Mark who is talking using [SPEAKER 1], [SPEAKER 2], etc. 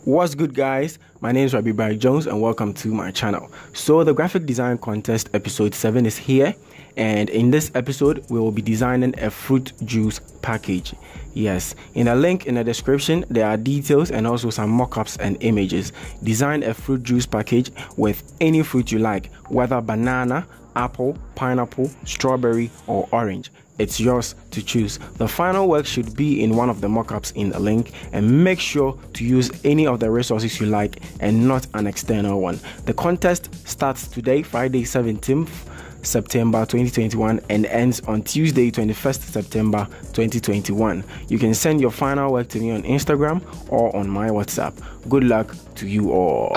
[SPEAKER 1] What's good, guys? My name is Rabbi Barry Jones and welcome to my channel. So the graphic design contest episode 7 is here, and in this episode we will be designing a fruit juice package. Yes, in a link in the description there are details and also some mock-ups and images. Design a fruit juice package with any fruit you like, whether banana, apple, pineapple, strawberry or orange. It's yours to choose. The final work should be in one of the mock-ups in the link, and make sure to use any of the resources you like and not an external one. The contest starts today, Friday 17th September 2021, and ends on Tuesday 21st September 2021. You can send your final work to me on Instagram or on my WhatsApp. Good luck to you all.